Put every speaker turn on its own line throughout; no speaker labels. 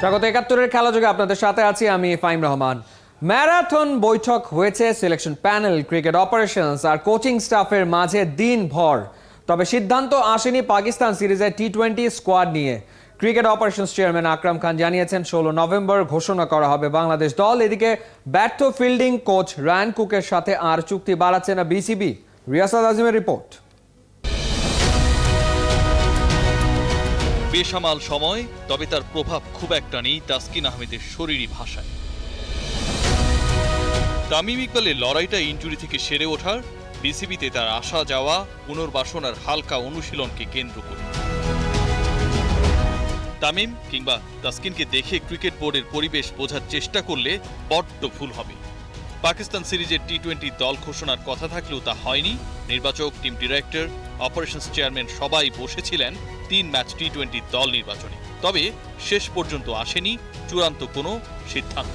স্বাগত ৭১-এর খেলাযোগে আপনাদের সাথে আছি আমি ফাহিম রহমান। ম্যারাথন বৈঠক হয়েছে সিলেকশন প্যানেল, ক্রিকেট অপারেশনস আর কোচিং স্টাফের মাঝে দিনভর। তবে সিদ্ধান্ত আসেনি পাকিস্তান সিরিজের টি-20 স্কোয়াড নিয়ে। Cricket operations chairman Akram Khan জানিয়েছেন ১৬ নভেম্বর ঘোষণা করা হবে বাংলাদেশ দল। এদিকে ব্যর্থ ফিল্ডিং কোচ রায়ান কুকের সাথে আর চুক্তি বাড়াচ্ছে না বিসিবি। রিয়াসাদ আজিমের রিপোর্ট।
বেসামাল সময়, তবে তার প্রভাব খুব একটা নেই তাসকিন আহমেদের শরীরী ভাষায়। তামিম ইকবালের লড়াইটা ইনজুরি থেকে সেরে ওঠার, বিসিবিতে তার আসা যাওয়া, পুনর্বাসনার হালকা অনুশীলনকে কেন্দ্র করে। তামিম কিংবা তাসকিনকে দেখে ক্রিকেট বোর্ডের পরিবেশ বোঝার চেষ্টা করলে বড্ড ভুল হবে। পাকিস্তান সিরিজের টি-20 দল ঘোষণার কথা থাকলেও তা হয়নি। নির্বাচক, টিম ডিরেক্টর, অপারেশনস চেয়ারম্যান সবাই বসেছিলেন ৩ ম্যাচ টি-20 দল নির্বাচনে। তবে শেষ পর্যন্ত আসেনি চূড়ান্ত কোনো সিদ্ধান্ত।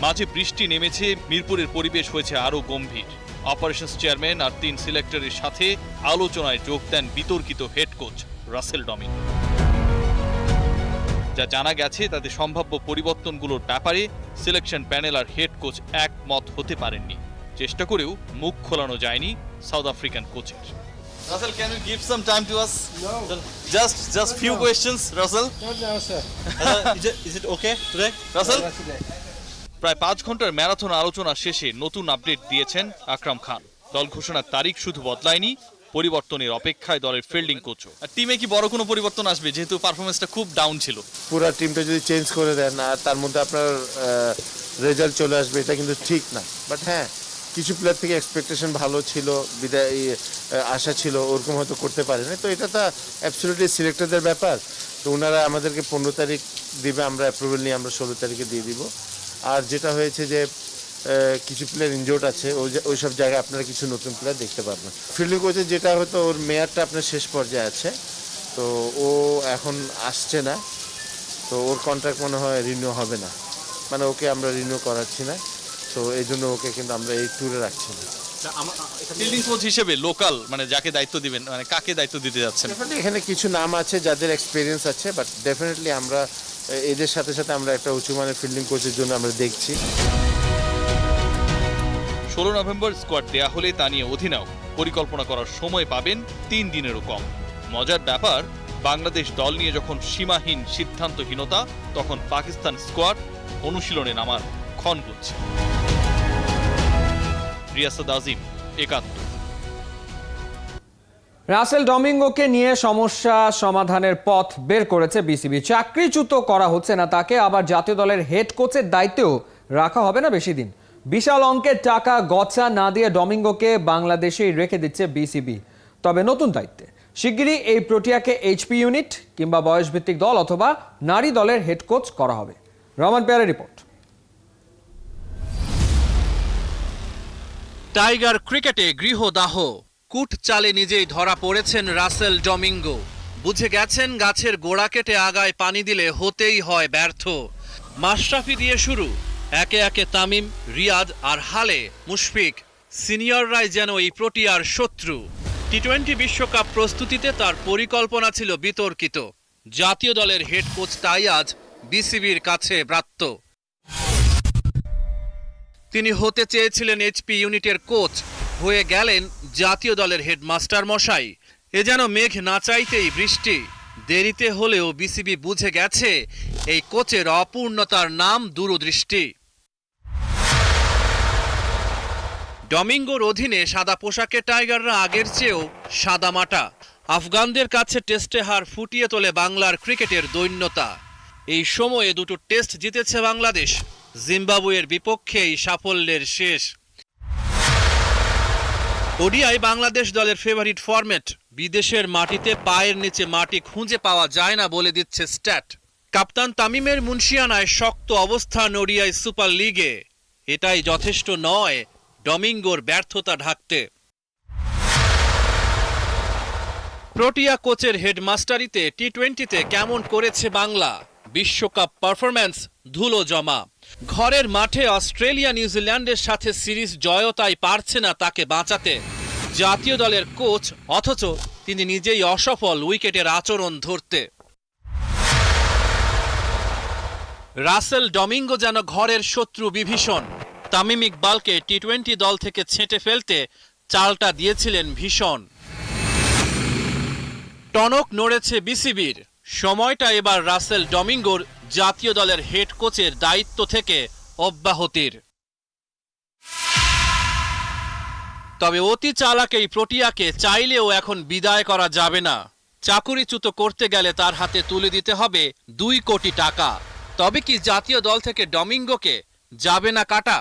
মাঝে বৃষ্টি নেমেছে, মিরপুরের পরিবেশ হয়েছে আরও গম্ভীর। অপারেশনস চেয়ারম্যান আর ৩ সিলেক্টরের সাথে আলোচনায় যোগ দেন বিতর্কিত হেড কোচ রাসেল ডমিঙ্গো। যা জানা গেছে তাতে সম্ভাব্য পরিবর্তনগুলোর ব্যাপারে সিলেকশন প্যানেল আর হেড কোচ একমত হতে পারেননি। চেষ্টা করেও মুখ খোলানো যায়নি সাউথ আফ্রিকান কোচের।
Russell, can you give some time to us?
No.
Just few questions, Russell.
No, sir.
Is it okay today, Russell?
প্রায় ৫ ঘন্টার ম্যারাথন আলোচনা শেষে নতুন আপডেট দিয়েছেন আকরাম খান। দল ঘোষণার তারিখ শুধু বদলায়নি, পরিবর্তনের অপেক্ষায় দলের ফিল্ডিং কোচও।
আর টিমে কি বড় কোনো পরিবর্তন আসবে, যেহেতু পারফরমেন্সটা খুব ডাউন ছিল?
পুরো টিমটা যদি চেঞ্জ করে দেন আর তার মধ্যে আপনার রেজাল্ট চলে আসবে, এটা কিন্তু ঠিক না। বাট হ্যাঁ, কিছু প্লেয়ার থেকে এক্সপেকটেশন ভালো ছিল, বিদায় আশা ছিল, ওরকম হয়তো করতে পারে না। তো এটা তো অ্যাবসলিউটলি সিলেক্টরদের ব্যাপার। তো ওনারা আমাদেরকে ১৫ তারিখ দিবে, আমরা অ্যাপ্রুভাল নিয়ে আমরা ১৬ তারিখে দিয়ে দিব। আর যেটা হয়েছে যে কিছু প্লেয়ার ইনজোর্ড আছে, ওই সব জায়গায় আপনারা কিছু নতুন প্লেয়ার দেখতে পারবেন। ফিল্ডিং কোচের যেটা হয়তো ওর মেয়ারটা আপনার শেষ পর্যায়ে আছে, তো ও এখন আসছে না, তো ওর কন্ট্রাক্ট মনে হয় রিনিউ হবে না, মানে ওকে আমরা রিনিউ করাচ্ছি না। তো এই জন্য ওকে কিন্তু আমরা এই ট্যুরে রাখছি না।
ফিল্ডিং কোচ হিসেবে লোকাল মানে যাকে দায়িত্ব দিবেন, মানে কাকে দায়িত্ব দিতে যাচ্ছেন?
ডেফিনেটলি এখানে কিছু নাম আছে যাদের এক্সপিরিয়েন্স আছে, বাট ডেফিনেটলি আমরা এদের সাথে সাথে আমরা একটা উঁচু মানের ফিল্ডিং কোচের জন্য আমরা দেখছি।
১৬ নভেম্বর স্কোয়াড দেয়া হলে তা নিয়ে অধিনায়ক পরিকল্পনা করার সময় পাবেন ৩ দিনেরও কম। মজার ব্যাপার, বাংলাদেশ দল নিয়ে যখন সীমাহীন সিদ্ধান্তহীনতা, তখন পাকিস্তান স্কোয়াড অনুশীলনে নামার ক্ষণ গুনছে। রিয়াসাদ আজিম, ৭১।
রাসেল ডমিঙ্গোকে নিয়ে সমস্যা সমাধানের পথ বের করেছে বিসিবি। চাকরিচ্যুত করা হচ্ছে না তাকে, আবার জাতীয় দলের হেড কোচের দায়িত্বেও রাখা হবে না বেশি দিন। বিশাল অঙ্কের টাকা গচ্ছা না দিয়ে ডমিঙ্গোকে বাংলাদেশেই রেখে দিচ্ছে বিসিবি, তবে নতুন দায়িত্বে। শিগগিরই এই প্রক্রিয়াকে এইচপি ইউনিট কিংবা বয়সভিত্তিক দল অথবা নারী দলের হেড কোচ করা হবে। রহমান পেয়ারের রিপোর্ট।
টাইগার ক্রিকেটে গৃহদাহ, কুট চালে নিজেই ধরা পড়েছেন রাসেল ডমিঙ্গো। বুঝে গেছেন গাছের গোড়া কেটে আগায় পানি দিলে হতেই হয় ব্যর্থ। মাশরাফি দিয়ে শুরু, একে একে তামিম, রিয়াদ আর হালে মুশফিক। সিনিয়ররাই যেন এই প্রোটিয়ার শত্রু। টি-20 বিশ্বকাপ প্রস্তুতিতে তার পরিকল্পনা ছিল বিতর্কিত। জাতীয় দলের হেড কোচ তাই আজ বিসিবির কাছে ব্রাত্য। তিনি হতে চেয়েছিলেন এইচপি ইউনিটের কোচ, হয়ে গেলেন জাতীয় দলের হেডমাস্টার মশাই। এ যেন মেঘ না চাইতেই বৃষ্টি। দেরিতে হলেও বিসিবি বুঝে গেছে এই কোচের অপূর্ণতার নাম দূরদৃষ্টি। ডমিঙ্গোর অধীনে সাদা পোশাকে টাইগাররা আগের চেয়েও সাদামাটা। আফগানদের কাছে টেস্টে হার ফুটিয়ে তোলে বাংলার ক্রিকেটের দৈন্যতা। এই সময়ে দুটো টেস্ট জিতেছে বাংলাদেশ, জিম্বাবুয়ের বিপক্ষে এই সাফল্যের শেষ। ওডিআই বাংলাদেশ দলের ফেভারিট ফরম্যাট। বিদেশের মাটিতে পায়ের নিচে মাটি খুঁজে পাওয়া যায় না বলে দিচ্ছে স্ট্যাট। কাপ্তান তামিমের মুন্সিয়ানায় শক্ত অবস্থান ওডিআই সুপার লিগে। এটাই যথেষ্ট নয় ডমিঙ্গোর ব্যর্থতা ঢাকতে। প্রোটিয়া কোচের হেডমাস্টারিতে টি-20তে কেমন করেছে বাংলা? বিশ্বকাপ পারফরম্যান্স ধুলো জমা। ঘরের মাঠে অস্ট্রেলিয়া নিউজিল্যান্ডের সাথে সিরিজ জয়ও তাই পারছে না তাকে বাঁচাতে। জাতীয় দলের কোচ, অথচ তিনি নিজেই অসফল উইকেটের আচরণ ধরতে। রাসেল ডমিঙ্গো যেন ঘরের শত্রু বিভীষণ। তামিম ইকবালকে টি-20 দল থেকে ছেঁটে ফেলতে চালটা দিয়েছিলেন ভীষণ। টনক নড়েছে বিসিবির। সময়টা এবার রাসেল ডমিঙ্গোর জাতীয় দলের হেড কোচের দায়িত্ব থেকে অব্যাহতির। তবে অতি চালাক এই প্রোটিয়াকে চাইলেও এখন বিদায় করা যাবে না। চাকুরিচ্যুত করতে গেলে তার হাতে তুলে দিতে হবে 2 কোটি টাকা। তবে কি জাতীয় দল থেকে ডমিঙ্গোকে যাবে না কাটা?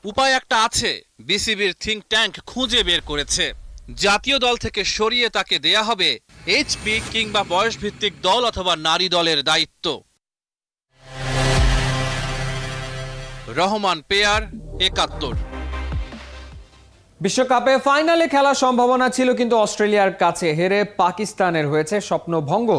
উপায় একটা আছে, বিসিবির থিঙ্ক ট্যাঙ্ক খুঁজে বের করেছে। জাতীয় দল থেকে সরিয়ে তাকে দেয়া হবে এইচপি কিংবা বয়সভিত্তিক দল অথবা নারী দলের দায়িত্ব। রহমান পেয়ার, 71।
বিশ্বকাপে ফাইনালে খেলার সম্ভাবনা ছিল, কিন্তু অস্ট্রেলিয়ার কাছে হেরে পাকিস্তানের হয়েছে স্বপ্নভঙ্গ।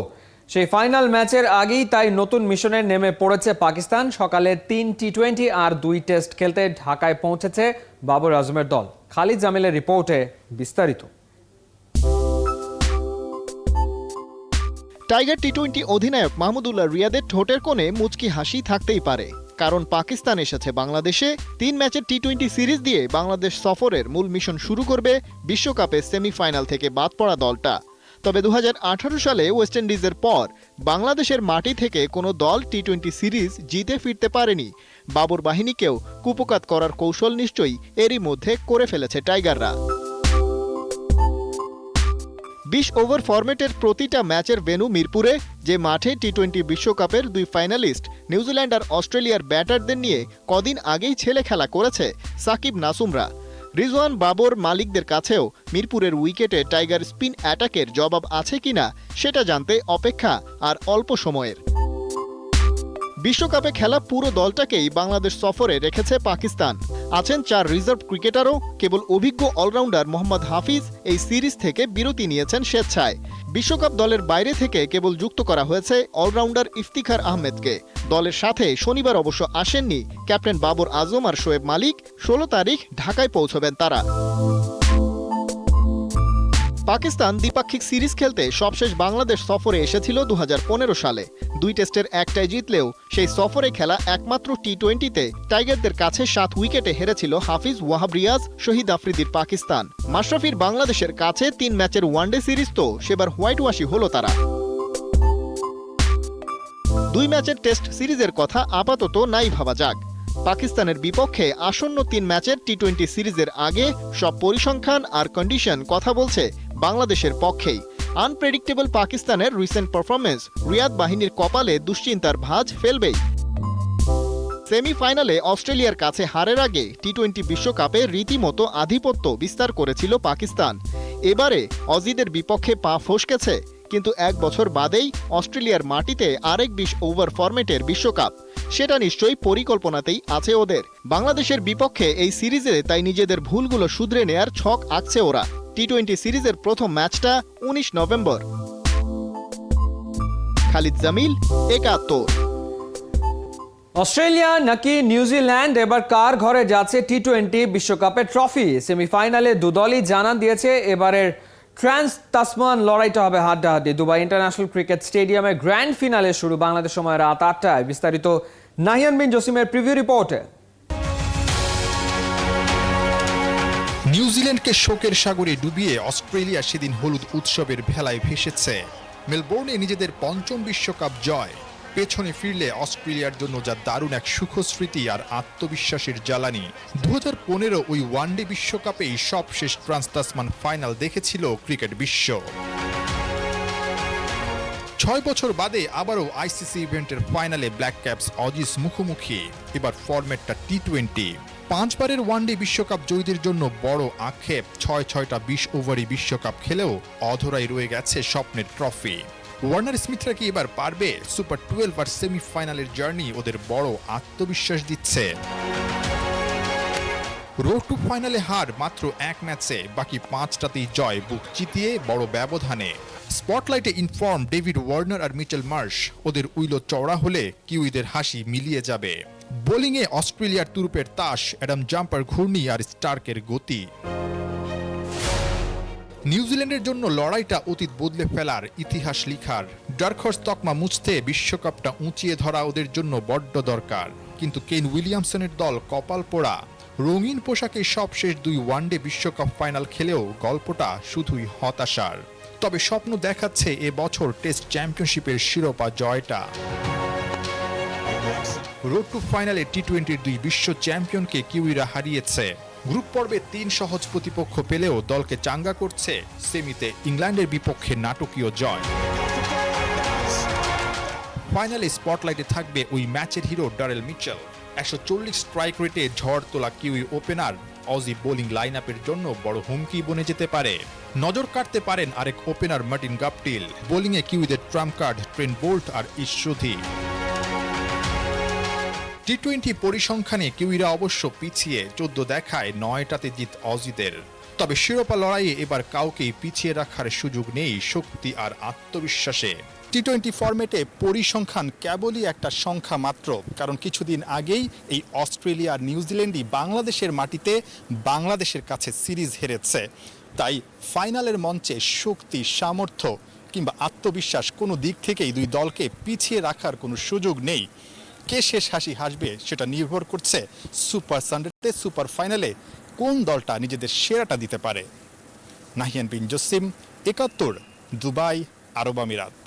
সেই ফাইনাল ম্যাচের আগেই তাই নতুন মিশনে নেমে পড়েছে পাকিস্তান। সকালে 3 টি20 আর 2 টেস্ট খেলতে ঢাকায় পৌঁছেছে বাবর আজমের দল। খালিদ জামিলের রিপোর্টে বিস্তারিত।
টাইগার টি-20 অধিনায়ক মাহমুদুল্লাহ রিয়াদের ঠোঁটের কোণে মুচকি হাসি থাকতেই পারে, কারণ পাকিস্তান এসেছে বাংলাদেশে 3 ম্যাচের টি-20 সিরিজ দিয়ে বাংলাদেশ সফরের মূল মিশন শুরু করবে বিশ্বকাপে সেমিফাইনাল থেকে বাদ পড়া দলটা। তবে 2018 সালে ওয়েস্ট ইন্ডিজের পর বাংলাদেশের মাটি থেকে কোনো দল টি-20 সিরিজ জিতে ফিরতে পারেনি। বাবর বাহিনীকেও কুপকাত করার কৌশল নিশ্চয়ই এরই মধ্যে করে ফেলেছে টাইগাররা। 20 ওভার ফরম্যাটের প্রতিটা ম্যাচের ভেন্যু মিরপুরে, যে মাঠে টি-20 বিশ্বকাপের 2 ফাইনালিস্ট নিউজিল্যান্ড আর অস্ট্রেলিয়ার ব্যাটারদের নিয়ে কদিন আগেই ছেলে খেলা করেছে সাকিব নাসুমরা। রিজওয়ান, বাবর, মালিকদের কাছেও মিরপুরের উইকেটে টাইগার স্পিন অ্যাটাকের জবাব আছে কিনা সেটা জানতে অপেক্ষা আর অল্প সময়ের। বিশ্বকাপে খেলা পুরো দলটাকেই বাংলাদেশ সফরে রেখেছে পাকিস্তান। আছেন 4 রিজার্ভ ক্রিকেটারও। কেবল অভিজ্ঞ অলরাউন্ডার মোহাম্মদ হাফিজ এই সিরিজ থেকে বিরতি নিয়েছেন স্বেচ্ছায়। বিশ্বকাপ দলের বাইরে থেকে কেবল যুক্ত করা হয়েছে অলরাউন্ডার ইফতিখার আহমেদকে। দলের সাথে শনিবার অবশ্য আসেননি ক্যাপ্টেন বাবর আজম আর শোয়েব মালিক। 16 তারিখ ঢাকায় পৌঁছবেন তারা। পাকিস্তান দ্বিপাক্ষিক সিরিজ খেলতে সবশেষ বাংলাদেশ সফরে এসেছিল 2015 সালে। 2 টেস্টের একটাই জিতলেও সেই সফরে খেলা একমাত্র টি-20তে টাইগারদের কাছে 7 উইকেটে হেরেছিল হাফিজ, ওয়াহাব রিয়াজ, শহীদ আফ্রিদির পাকিস্তান। মাশরাফির বাংলাদেশের কাছে 3 ম্যাচের ওয়ানডে সিরিজ তো সেবার হোয়াইট ওয়াশি হলো তারা। 2 ম্যাচের টেস্ট সিরিজের কথা আপাতত নাই ভাবা যাক। পাকিস্তানের বিপক্ষে আসন্ন 3 ম্যাচের টি-20 সিরিজের আগে সব পরিসংখ্যান আর কন্ডিশন কথা বলছে বাংলাদেশের পক্ষেই। আনপ্রেডিক্টেবল পাকিস্তানের রিসেন্ট পারফরমেন্স রিয়াদ বাহিনীর কপালে দুশ্চিন্তার ভাঁজ ফেলবেই। সেমিফাইনালে অস্ট্রেলিয়ার কাছে হারের আগে টি-20 বিশ্বকাপে রীতিমতো আধিপত্য বিস্তার করেছিল পাকিস্তান। এবারে অজিদের বিপক্ষে পা ফসকেছে, কিন্তু 1 বছর বাদেই অস্ট্রেলিয়ার মাটিতে আরেক 20 ওভার ফরম্যাটের বিশ্বকাপ। সেটা নিশ্চয়ই পরিকল্পনাতেই আছে ওদের। বাংলাদেশের বিপক্ষে এই সিরিজে তাই নিজেদের ভুলগুলো শুধরে নেয়ার ছক আঁকছে ওরা। টি-20 সিরিজের প্রথম ম্যাচটা 19 নভেম্বর। খালিদ জামিল, 71।
অস্ট্রেলিয়া নাকি নিউজিল্যান্ড, এবার কার ঘরে যাচ্ছে টি-20 বিশ্বকাপের ট্রফি? সেমিফাইনালে 2 দলই জানান দিয়েছে এবারের ট্রান্স তাসমান লড়াইটা হবে হাড্ডাহাড্ডি। দুবাই ইন্টারন্যাশনাল ক্রিকেট স্টেডিয়ামে গ্র্যান্ড ফিনালে শুরু বাংলাদেশ সময় রাত 8টায়। বিস্তারিত নাহিয়ান বিন জসিমের প্রিভিউ রিপোর্টে।
নিউজিল্যান্ডকে শোকের সাগরে ডুবিয়ে অস্ট্রেলিয়া সেদিন হলুদ উৎসবের ভেলায় ভেসেছে। মেলবোর্নে নিজেদের 5ম বিশ্বকাপ জয়। পেছনে ফিরলে অস্ট্রেলিয়ার জন্য যা দারুণ এক সুখস্মৃতি আর আত্মবিশ্বাসের জ্বালানি। 2015 ওই ওয়ানডে বিশ্বকাপেই সবশেষ ট্রান্স তাসমান ফাইনাল দেখেছিল ক্রিকেট বিশ্ব। 6 বছর বাদে আবারও আইসিসি ইভেন্টের ফাইনালে ব্ল্যাক ক্যাপস অজিস মুখোমুখি। এবার ফরম্যাটটা টি-20। 5 বারের ওয়ানডে বিশ্বকাপ জয়ীদের জন্য বড় আক্ষেপ, 6টা 20 ওভারই বিশ্বকাপ খেলেও অধরাই রয়ে গেছে স্বপ্নের ট্রফি। ওয়ার্নার স্মিথরা কি এবার পারবে? সুপার 12 আর সেমিফাইনালের জার্নি ওদের বড় আত্মবিশ্বাস দিচ্ছে। রোড টু ফাইনালে হার মাত্র 1 ম্যাচে, বাকি 5টাতেই জয়, বুক চিতিয়ে বড় ব্যবধানে। স্পটলাইটে ইনফর্ম ডেভিড ওয়ার্নার আর মিচেল মার্শ। ওদের উইলো চওড়া হলে কিউইদের হাসি মিলিয়ে যাবে। বোলিংয়ে অস্ট্রেলিয়ার তুরুপের তাস, অ্যাডাম জাম্পার ঘূর্ণি আর স্টার্কের গতি। নিউজিল্যান্ডের জন্য লড়াইটা অতীত বদলে ফেলার, ইতিহাস লিখার, ডার্ক হর্স তকমা মুছতে বিশ্বকাপটা উঁচিয়ে ধরা ওদের জন্য বড্ড দরকার। কিন্তু কেন উইলিয়ামসনের দল কপাল পোড়া, রঙিন পোশাকে সবশেষ 2 ওয়ানডে বিশ্বকাপ ফাইনাল খেলেও গল্পটা শুধুই হতাশার। তবে স্বপ্ন দেখাচ্ছে এবছর টেস্ট চ্যাম্পিয়নশিপের শিরোপা জয়টা। রোড টু ফাইনালে টি-20-র 2 বিশ্ব চ্যাম্পিয়নকে কিউইরা হারিয়েছে। গ্রুপ পর্বে 3 সহজ প্রতিপক্ষ পেলেও দলকে চাঙ্গা করছে সেমিতে ইংল্যান্ডের বিপক্ষে নাটকীয় জয়। ফাইনালে স্পটলাইটে থাকবে ওই ম্যাচের হিরো ডারেল মিচেল। 140 স্ট্রাইক রেটে ঝড় তোলা kiwi opener Aussie bowling line আপের জন্য বড় হুমকি বনে যেতে পারে। নজর কাটতে পারেন আরেক ওপেনার মার্টিন গাপটিল। বোলিংয়ে কিউইদের ট্রাম্প কার্ড ট্রেন্ট বোল্ট আর ইশরুধি। টি-20 পরিসংখ্যানে কিউইরা অবশ্য পিছিয়ে, 14 দেখায় 9টাতে জিত অজিদের। তবে শিরোপা লড়াইয়ে এবার কাউকেই পিছিয়ে রাখার সুযোগ নেই শক্তি আর আত্মবিশ্বাসে। টি-20 ফরম্যাটে পরিসংখ্যান কেবলই একটা সংখ্যা মাত্র, কারণ কিছুদিন আগেই এই অস্ট্রেলিয়া আর নিউজিল্যান্ডই বাংলাদেশের মাটিতে বাংলাদেশের কাছে সিরিজ হেরেছে। তাই ফাইনালের মঞ্চে শক্তি, সামর্থ্য কিংবা আত্মবিশ্বাস কোনো দিক থেকেই 2 দলকে পিছিয়ে রাখার কোনো সুযোগ নেই। কে শেষ হাসি হাসবে সেটা নির্ভর করছে সুপার সানডেতে সুপার ফাইনালে কোন দলটা নিজেদের সেরাটা দিতে পারে। নাহিয়ান বিন জসিম, 71, দুবাই, আরব আমিরাত।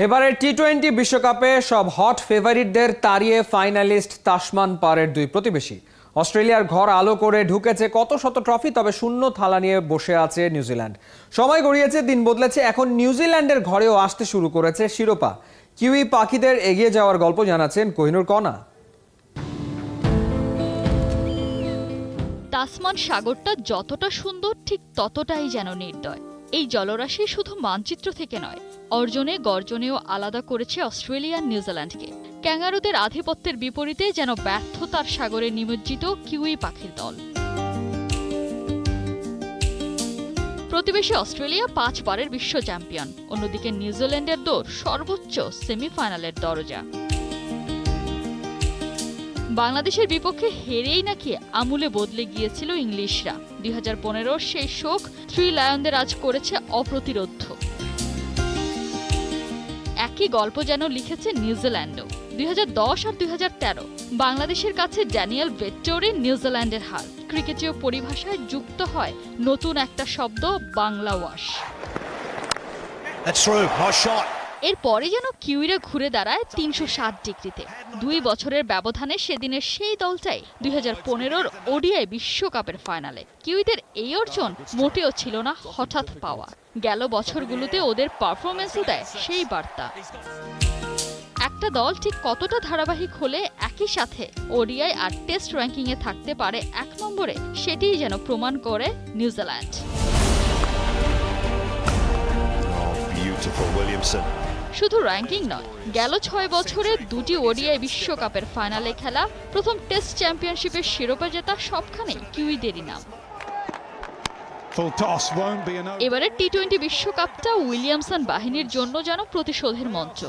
এবারের টি-20 বিশ্বকাপে সব হট ফেভারিটদের তাড়িয়ে ফাইনালিস্ট তাসমান পারের 2 প্রতিবেশী। অস্ট্রেলিয়ার ঘর আলো করে ঢুকেছে কত শত ট্রফি, তবে শূন্য থালা নিয়ে বসে আছে নিউজিল্যান্ড। সময় গড়িয়েছে, দিন বদলেছে, এখন নিউজিল্যান্ডের ঘরেও আসতে শুরু করেছে শিরোপা। কিউই পাখিদের এগিয়ে যাওয়ার গল্প জানাচ্ছেন কোহিনুর কণা।
তাসমান সাগরটা যতটা সুন্দর ঠিক ততটাই যেন নির্দয়। এই জলরাশি শুধু মানচিত্র থেকে নয়, অর্জনে গর্জনেও আলাদা করেছে অস্ট্রেলিয়া নিউজিল্যান্ডকে। ক্যাঙ্গারুদের আধিপত্যের বিপরীতে যেন ব্যর্থতার সাগরে নিমজ্জিত কিউই পাখির দল। প্রতিবেশী অস্ট্রেলিয়া 5 বারের বিশ্ব চ্যাম্পিয়ন, অন্যদিকে নিউজিল্যান্ডের দৌড় সর্বোচ্চ সেমিফাইনালের দরজা। বাংলাদেশের বিপক্ষে হেরেই নাকি আমূলে বদলে গিয়েছিল ইংলিশরা। 2015 সেই শোক 3 লায়নদের আজ করেছে অপ্রতিরোধ্য। একই গল্প যেন লিখেছে নিউজিল্যান্ডও। 2010 আর 2013 বাংলাদেশের কাছে ড্যানিয়েল ভেট্টোরে নিউজিল্যান্ডের হার। ক্রিকেটীয় পরিভাষায় যুক্ত হয় নতুন একটা শব্দ, বাংলা ওয়াশ। এরপরে যেন কিউইরা ঘুরে দাঁড়ায় 360 ডিগ্রিতে। 2 বছরের ব্যবধানে সেদিনের সেই দলটাই 2015-র ওডিআই বিশ্বকাপের ফাইনালে। কিউইদের এই অর্জন মোটেও ছিল না হঠাৎ পাওয়া। গেল বছরগুলোতে ওদের পারফরমেন্সই দেয় সেই বার্তা। একটা দল ঠিক কতটা ধারাবাহিক হলে একই সাথে ওডিআই আর টেস্ট র্যাঙ্কিংয়ে থাকতে পারে 1 নম্বরে, সেটিই যেন প্রমাণ করে নিউজিল্যান্ড। শুধু র্যাঙ্কিং নয়, গেল 6 বছরে 2টি ওডিআই বিশ্বকাপের ফাইনালে খেলা, প্রথম টেস্ট চ্যাম্পিয়নশিপের শিরোপা জেতা সবখানেই কিউইদেরই নাম। এবারে টি-20 বিশ্বকাপটা উইলিয়ামসন বাহিনীর জন্য যেন প্রতিশোধের মঞ্চ।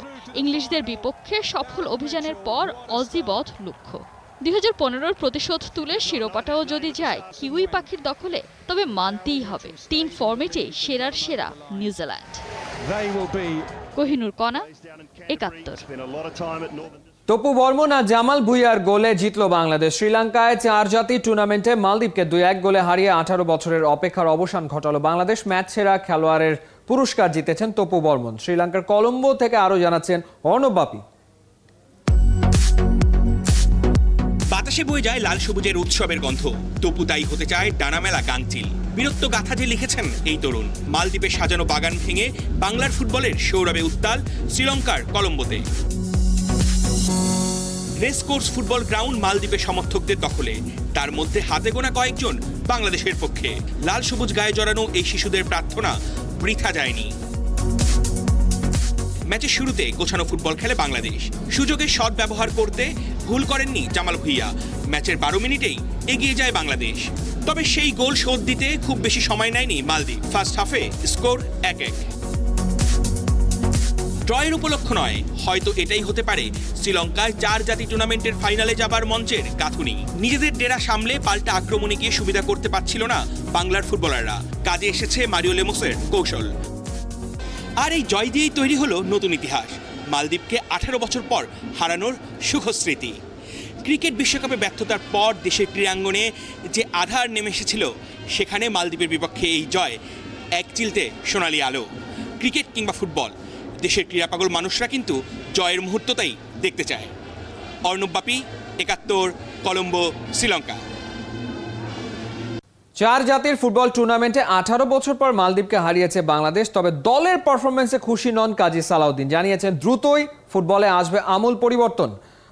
ইংলিশদের বিপক্ষে সফল অভিযানের পর অজি বধ লক্ষ্য। 2015-র প্রতিশোধ তুলে শিরোপাটাও যদি যায় কিউই পাখির দখলে, তবে মানতেই হবে 3 ফরম্যাটে সেরার সেরা নিউজিল্যান্ড। কোহিনুর কণা, 71।
তপু বর্মন আর জামাল ভুঁইয়ার গোলে জিতল বাংলাদেশ। শ্রীলঙ্কায় 4 জাতি টুর্নামেন্টে মালদ্বীপকে 2-1 গোলে হারিয়ে 18 বছরের অপেক্ষার অবসান ঘটালো বাংলাদেশ। ম্যাচ সেরা খেলোয়াড়ের পুরস্কার জিতেছেন তপু বর্মন। শ্রীলঙ্কার কলম্বো থেকে আরো জানাচ্ছেন অর্ণব বাপি।
বাতাসে বয়ে যায় লাল সবুজের উৎসবের গন্ধ। তপু তাই হতে চায় ডানামেলা গাংচিল। বীরত্ব গাথা যে লিখেছেন এই তরুণ। মালদ্বীপে সাজানো বাগান ভেঙে বাংলার ফুটবলের সৌরভে উত্তাল শ্রীলঙ্কার কলম্বোতে। রেস কোর্স ফুটবল গ্রাউন্ড মালদ্বীপের সমর্থকদের দখলে, তার মধ্যে হাতে গোনা কয়েকজন বাংলাদেশের পক্ষে। লাল সবুজ গায়ে জড়ানো এই শিশুদের প্রার্থনা বৃথা যায়নি। ম্যাচের শুরুতে গোছানো ফুটবল খেলে বাংলাদেশ। সুযোগের সৎ ব্যবহার করতে ভুল করেননি জামাল ভুঁইয়া। ম্যাচের 12 মিনিটেই এগিয়ে যায় বাংলাদেশ। তবে সেই গোল শোধ দিতে খুব বেশি সময় নেয়নি মালদ্বীপ। ফার্স্ট হাফে স্কোর 1-1। ড্রয়ের উপলক্ষ নয়, হয়তো এটাই হতে পারে শ্রীলঙ্কায় 4 জাতি টুর্নামেন্টের ফাইনালে যাবার মঞ্চের গাঁথুনি। নিজেদের ডেরা সামলে পাল্টা আক্রমণে গিয়ে সুবিধা করতে পারছিল না বাংলার ফুটবলাররা। কাজে এসেছে মারিও লেমোসের কৌশল। আর এই জয় দিয়েই তৈরি হলো নতুন ইতিহাস, মালদ্বীপকে 18 বছর পর হারানোর সুখস্মৃতি। ক্রিকেট বিশ্বকাপে ব্যর্থতার পর দেশের ক্রীড়াঙ্গনে যে আধার নেমে এসেছিল, সেখানে মালদ্বীপের বিপক্ষে এই জয় এক চিলতে সোনালি আলো। ক্রিকেট কিংবা ফুটবল, দেশের ক্রীড়াপাগল মানুষরা কিন্তু জয়ের মুহূর্তটাই দেখতে চায়। অর্ণব বাপি, 71, কলম্বো, শ্রীলঙ্কা।
4 জাতির ফুটবল টুর্নামেন্টে 18 বছর পর মালদ্বীপকে হারিয়েছে বাংলাদেশ। তবে দলের পারফরমেন্সে খুশি নন কাজী সালাউদ্দিন, জানিয়েছেন দ্রুতই ফুটবলে আসবে আমূল পরিবর্তন।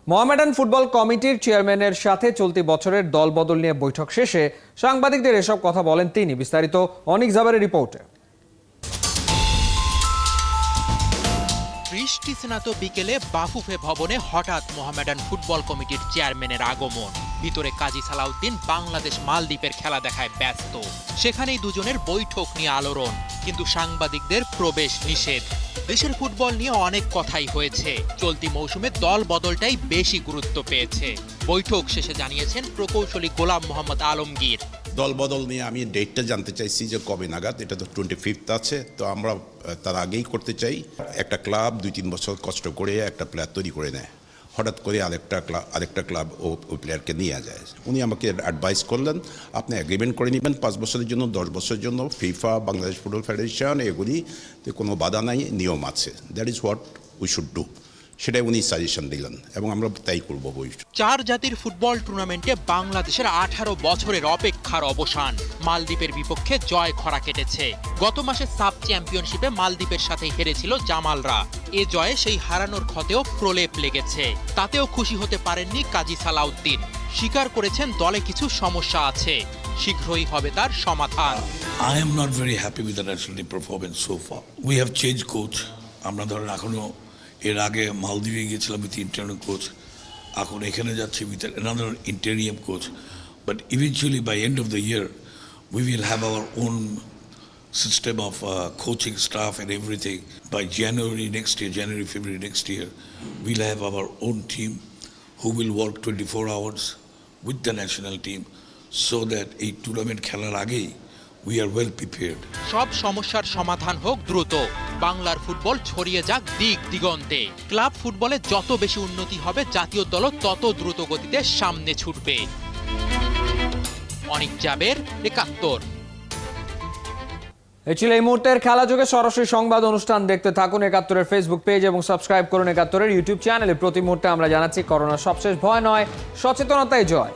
মোহামেডান ফুটবল কমিটির চেয়ারম্যানের সাথে চলতি বছরের দল বদল নিয়ে বৈঠক শেষে সাংবাদিকদের এসব কথা বলেন তিনি। বিস্তারিত অনিক জাবারের রিপোর্টে।
বৃষ্টি স্নাত বিকেলে বাফুফে ভবনে হঠাৎ মোহামেডান ফুটবল কমিটির চেয়ারম্যানের আগমন। ভিতরে কাজী সালাউদ্দিন বাংলাদেশ মালদ্বীপের খেলা দেখায় ব্যস্ত। সেখানেই দুজনের বৈঠক নিয়ে আলোড়ন, কিন্তু সাংবাদিকদের প্রবেশ নিষেধ। দেশের ফুটবল নিয়ে অনেক কথাই হয়েছে, চলতি মৌসুমে দল বদলটাই বেশি গুরুত্ব পেয়েছে। বৈঠক শেষে জানিয়েছেন প্রকৌশলী গোলাম মোহাম্মদ আলমগীর।
দল বদল নিয়ে আমি ডেটটা জানতে চাইছি যে কবে নাগাদ। এটা তো 25 আছে, তো আমরা তার আগেই করতে চাই। একটা ক্লাব 2-3 বছর কষ্ট করে একটা প্লেয়ার তৈরি করে নেয়, হঠাৎ করে আরেকটা ক্লাব ওই প্লেয়ারকে নিয়ে যায়। উনি আমাকে অ্যাডভাইস করলেন, আপনি এগ্রিমেন্ট করে নেবেন 5 বছরের জন্য, 10 বছরের জন্য। ফিফা, বাংলাদেশ ফুটবল ফেডারেশন, এগুলিতে কোনো বাধা নাই, নিয়ম আছে। That is what we should do. সেটাই উনি সাজেশন দিলেন এবং আমরা তাই করব।
4 জাতির ফুটবল টুর্নামেন্টে বাংলাদেশের 18 বছরের অপেক্ষার অবসান। মালদ্বীপের বিপক্ষে জয় খরা কেটেছে। গত মাসে সাব চ্যাম্পিয়নশিপে মালদ্বীপের সাথে হেরেছিল জামালরা। এ জয়ে সেই হারানোর ক্ষতেও প্রলেপ লেগেছে। তাতেও খুশি হতে পারেননি কাজী সালাউদ্দিন। স্বীকার করেছেন দলে কিছু সমস্যা আছে, শীঘ্রই হবে তার সমাধান।
I am not very happy with the national team performance so far. We have changed coach. আমরা ধরেন এখনো এর আগে মালদ্বীপে গিয়েছিলাম উইথ ইন্টারিম কোচ, এখন এখানে যাচ্ছি with another interim coach. But eventually by end of the year we will have our own system of coaching staff and everything. By January next year, January February next year, will have our own team who will work 24 hours with the national team, so that এই tournament খেলার আগেই we are well prepared.
সব সমস্যার সমাধান হোক দ্রুত। বাংলার football ছড়িয়ে যাক দিক দিগন্তে। ক্লাব ফুটবলে যত বেশি উন্নতি হবে, জাতীয় দল তত দ্রুত গতিতে সামনে ছুটবে। অনিক জাবের, 71।
এই ছিল এই মুহূর্তের খেলা যোগে সরাসরি সংবাদ অনুষ্ঠান। দেখতে থাকুন 71-এর ফেসবুক পেজ এবং সাবস্ক্রাইব করুন 71-এর ইউটিউব চ্যানেলে। প্রতি মুহূর্তে আমরা জানাচ্ছি করোনার সবশেষ ভয় নয়, সচেতনতাই জয়।